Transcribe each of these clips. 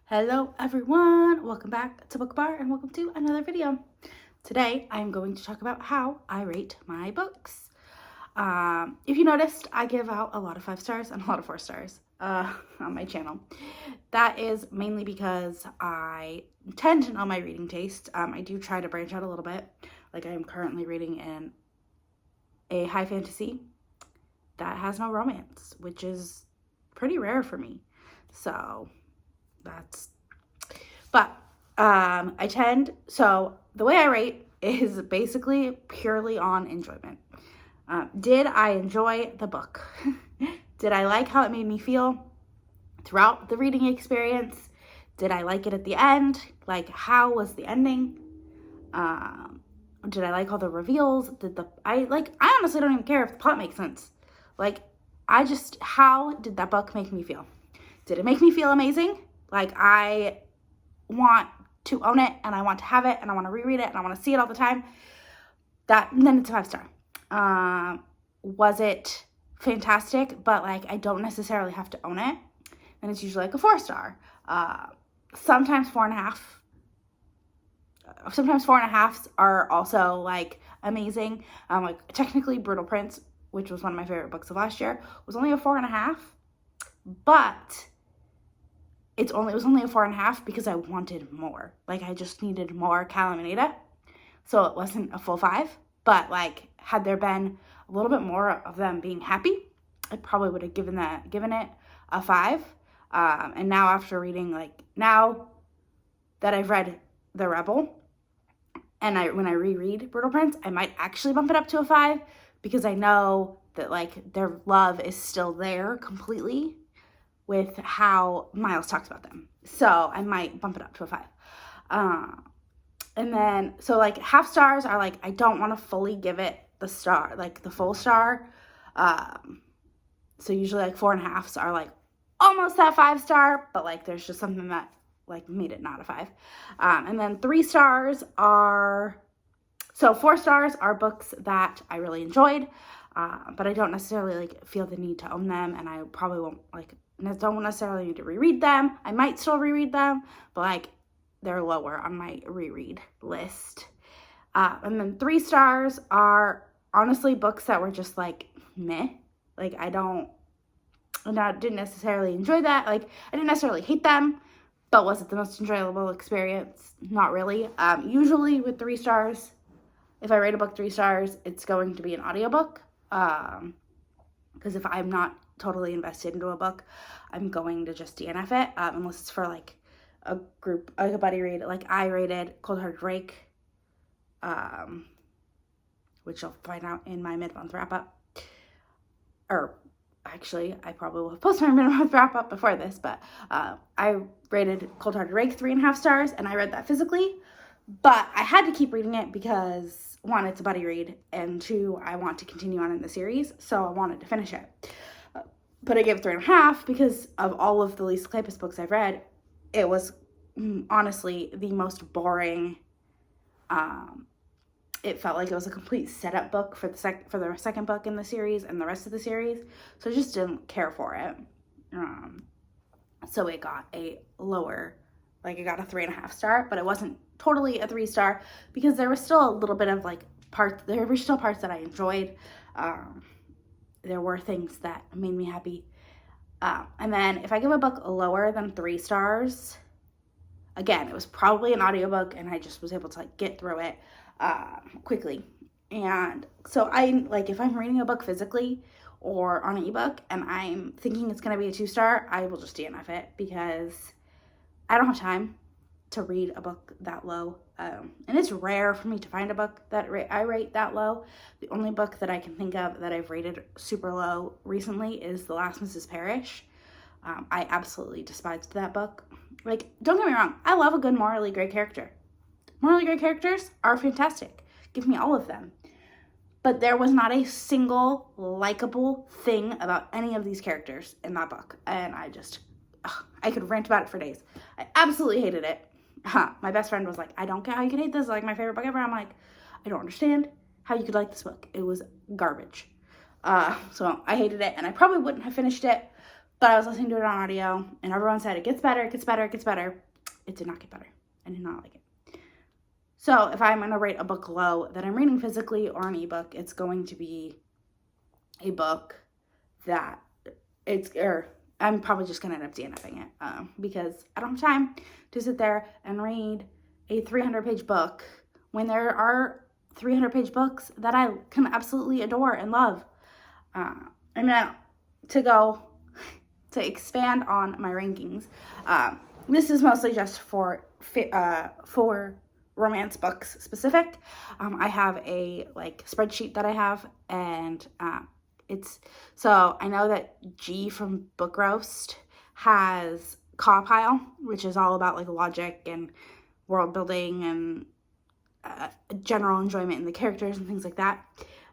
Hello everyone, welcome back to Book Bar and welcome to another video. Today I'm going to talk about how I rate my books. If you noticed, I give out a lot of 5 stars and a lot of 4 stars on my channel. That is mainly because I tend to know my reading taste. I do try to branch out a little bit. Like I am currently reading in a high fantasy that has no romance, which is pretty rare for me. So so the way I rate is basically purely on enjoyment. Did I enjoy the book? Did I like how it made me feel throughout the reading experience? Did I like it at the end? Like, how was the ending? Did I like all the reveals? I honestly don't even care if the plot makes sense. How did that book make me feel? Did it make me feel amazing? Like, I want to own it and I want to have it and I want to reread it and I want to see it all the time. Then it's a 5 star. Was it fantastic? But I don't necessarily have to own it. And it's usually a 4 star. Sometimes 4.5. Sometimes 4.5s are also amazing. Technically Brutal Prince, which was one of my favorite books of last year, was only a 4.5. But it was only a 4.5 because I wanted more. I just needed more Callum and Ada. So it wasn't a full 5. But had there been a little bit more of them being happy, I probably would have given it a 5. And now after reading, now that I've read The Rebel, and when I reread Brutal Prince, I might actually bump it up to a 5 because I know that their love is still there completely with how Miles talks about them. So I might bump it up to a 5. And then, so half stars are I don't want to fully give it the star, the full star. So usually 4.5s are almost that 5 star, but there's just something that made it not a 5. And then 3 stars are, so 4 stars are books that I really enjoyed, but I don't necessarily feel the need to own them, and I probably won't don't necessarily need to reread them. I might still reread them, but they're lower on my reread list. And then 3 stars are honestly books that were just meh. I didn't necessarily enjoy that. I didn't necessarily hate them, but was it the most enjoyable experience? Not really. Usually with 3 stars, if I rate a book 3 stars, it's going to be an audiobook. Because if I'm not totally invested into a book, I'm going to just DNF it, unless it's for a group, a buddy read. I rated Cold Hearted Rake, which you'll find out in my mid-month wrap-up. Or actually, I probably will have posted my mid-month wrap-up before this, but I rated Cold Hearted Rake 3.5 stars, and I read that physically, but I had to keep reading it because 1, it's a buddy read, and 2, I want to continue on in the series, so I wanted to finish it. But I gave it 3.5 because of all of the Lisa Kleypas books I've read, it was honestly the most boring. It felt like it was a complete setup book for the second book in the series and the rest of the series, so I just didn't care for it. So it got a lower, it got a 3.5 star, but it wasn't totally a 3 star because there was still a little bit of there were still parts that I enjoyed. There were things that made me happy. And then if I give a book lower than 3 stars, again, it was probably an audiobook and I just was able to get through it quickly. And so if I'm reading a book physically or on an ebook and I'm thinking it's going to be a 2 star, I will just DNF it because I don't have time to read a book that low. And it's rare for me to find a book that I rate that low. The only book that I can think of that I've rated super low recently is The Last Mrs. Parrish. I absolutely despised that book. Don't get me wrong, I love a good morally gray character. Morally gray characters are fantastic. Give me all of them. But there was not a single likable thing about any of these characters in that book. And I could rant about it for days. I absolutely hated it. My best friend was like, I don't get how you can hate this. My favorite book ever. I'm like, I don't understand how you could like this book. It was garbage. So I hated it, and I probably wouldn't have finished it, but I was listening to it on audio, and everyone said it gets better, it gets better, it gets better. It did not get better. I did not like it. So if I'm going to rate a book low that I'm reading physically or an ebook, it's going to be a book that I'm probably just going to end up DNFing it because I don't have time to sit there and read a 300-page book when there are 300-page books that I can absolutely adore and love. And then to expand on my rankings, this is mostly just for romance books specific. I have a spreadsheet that I have, and so I know that G from Book Roast has Caw Pile, which is all about logic and world building and general enjoyment in the characters and things like that.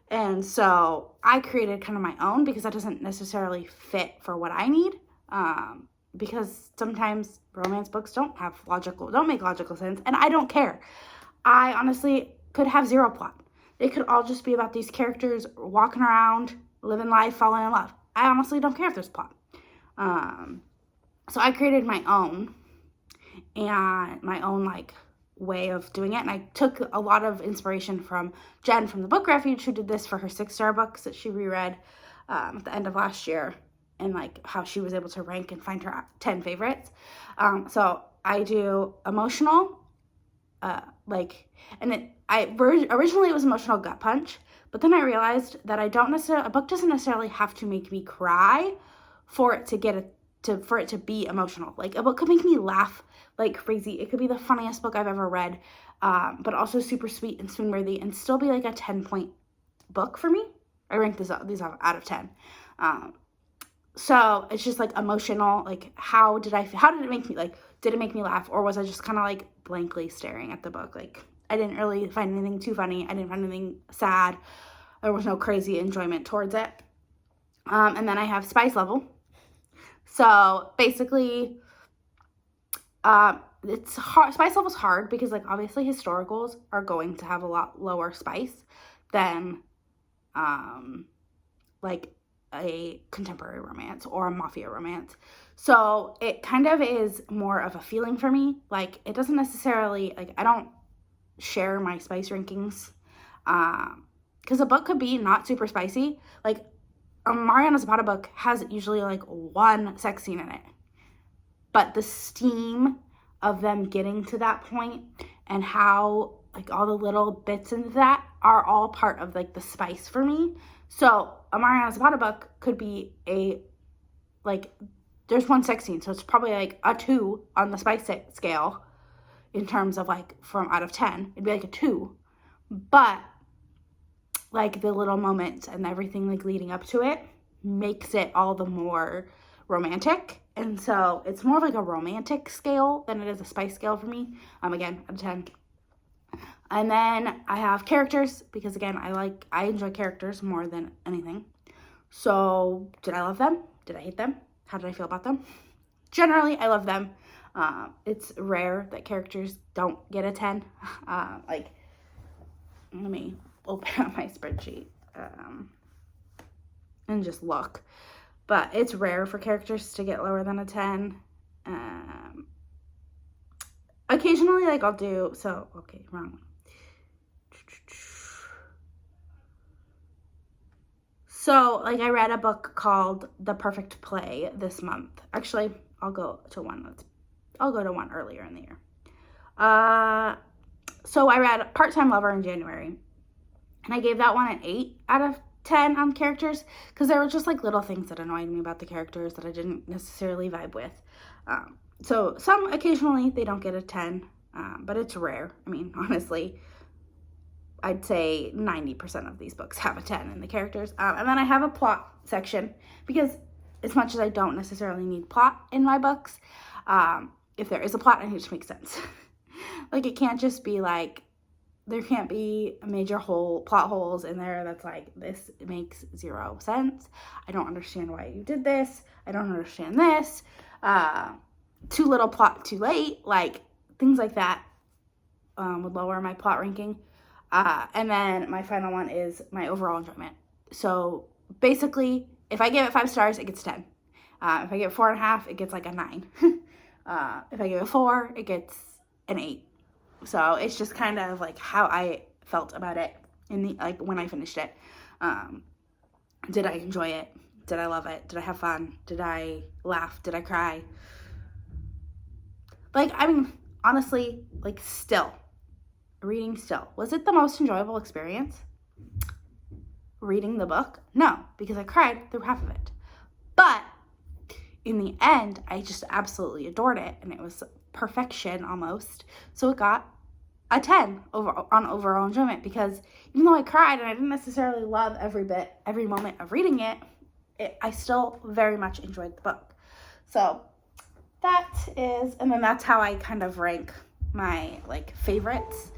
And so I created kind of my own because that doesn't necessarily fit for what I need. Because sometimes romance books don't make logical sense, and I don't care. I honestly could have zero plot. They could all just be about these characters walking around, living life, falling in love. I honestly don't care if there's plot. So I created my own, and my own way of doing it, and I took a lot of inspiration from Jen from the Book Refuge, who did this for her 6-star books that she reread at the end of last year, and how she was able to rank and find her 10 favorites. So I do emotional, originally it was emotional gut punch, but then I realized that a book doesn't necessarily have to make me cry for it to be emotional. A book could make me laugh like crazy. It could be the funniest book I've ever read, but also super sweet and swoon-worthy, and still be a 10-point book for me. I ranked these out of 10. So it's just emotional. How did it make me did it make me laugh, or was I just kind of blankly staring at the book? I didn't really find anything too funny. I didn't find anything sad. There was no crazy enjoyment towards it. And then I have spice level. So basically, it's hard. Spice level's hard because obviously historicals are going to have a lot lower spice than a contemporary romance or a mafia romance. So it kind of is more of a feeling for me. It doesn't necessarily, I don't share my spice rankings, because a book could be not super spicy. A Mariana Zapata book has usually one sex scene in it, but the steam of them getting to that point and how all the little bits into that are all part of the spice for me. So a Mariana Zapata book could be there's one sex scene, so it's probably a 2 on the spice scale in terms of from out of 10. It'd be a 2, but the little moments and everything leading up to it makes it all the more romantic. And so it's more of a romantic scale than it is a spice scale for me. Again, out of 10. And then I have characters, because again, I enjoy characters more than anything. So did I love them? Did I hate them? How did I feel about them? Generally, I love them. It's rare that characters don't get a 10. Let me open up my spreadsheet and just look. But it's rare for characters to get lower than a 10. Occasionally, I'll do, okay, wrong one. So, I read a book called The Perfect Play this month. Actually, I'll go to one earlier in the year. So I read Part-Time Lover in January, and I gave that one an 8 out of 10 on characters, because there were just little things that annoyed me about the characters that I didn't necessarily vibe with. So some occasionally they don't get a 10, but it's rare. Honestly, I'd say 90% of these books have a 10 in the characters. And then I have a plot section, because as much as I don't necessarily need plot in my books, if there is a plot, it needs to make sense. It can't just be there can't be major plot holes in there that's this makes zero sense. I don't understand why you did this. I don't understand this. Too little plot, too late. Things like that would lower my plot ranking. And then my final one is my overall enjoyment. So basically, if I give it 5 stars, it gets 10. If I give it 4.5, it gets like a 9. If I give it 4, it gets an 8. So it's just kind of like how I felt about it like when I finished it. Did I enjoy it? Did I love it? Did I have fun? Did I laugh? Did I cry? Like, I mean, honestly, like reading still. Was it the most enjoyable experience? Reading the book? No, because I cried through half of it. But in the end, I just absolutely adored it, and it was perfection almost. So it got a 10 on overall enjoyment, because even though I cried and I didn't necessarily love every moment of reading it, I still very much enjoyed the book. So and then that's how I kind of rank my like favorites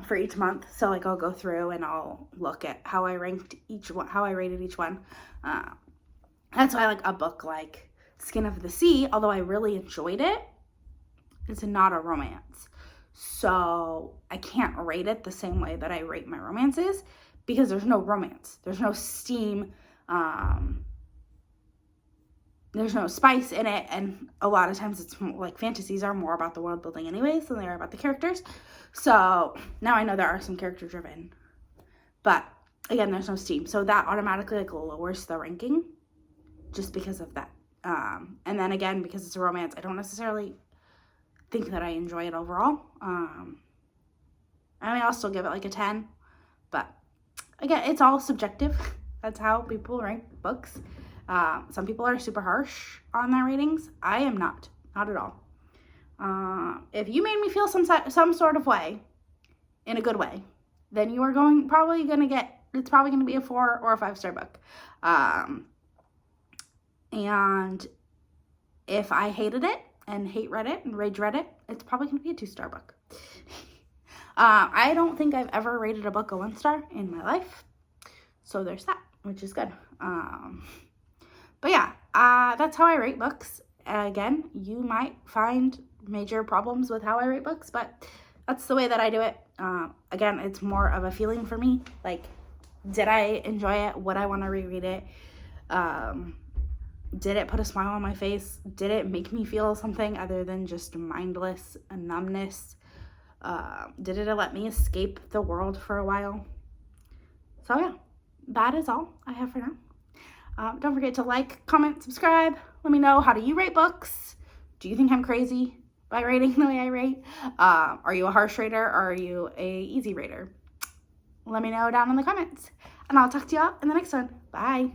for each month. So like I'll go through and I'll look at how I ranked each one, how I rated each one. That's why like a book like Skin of the Sea, although I really enjoyed it, it's not a romance. So I can't rate it the same way that I rate my romances, because there's no romance. There's no steam. There's no spice in it. And a lot of times it's like fantasies are more about the world building anyways than they are about the characters. So now I know there are some character driven, but again, there's no steam. So that automatically like lowers the ranking just because of that. And then again, because it's a romance, I don't necessarily think that I enjoy it overall. I mean, I'll still give it like a 10, but again, it's all subjective. That's how people rank books. Some people are super harsh on their ratings. I am not at all. If you made me feel some sort of way, in a good way, then you are probably going to be a 4 or a 5-star book. And if I hated it and hate read it and rage read it, it's probably going to be a 2-star book. I don't think I've ever rated a book a 1-star in my life. So there's that, which is good. But yeah, that's how I rate books. Again, you might find major problems with how I rate books, but that's the way that I do it. Again, it's more of a feeling for me. Like, did I enjoy it? Would I want to reread it? Did it put a smile on my face? Did it make me feel something other than just mindless numbness? Did it let me escape the world for a while? So yeah, that is all I have for now. Don't forget to like, comment, subscribe. Let me know, how do you rate books? Do you think I'm crazy by rating the way I rate? Are you a harsh rater, or are you a easy rater? Let me know down in the comments. And I'll talk to y'all in the next one. Bye.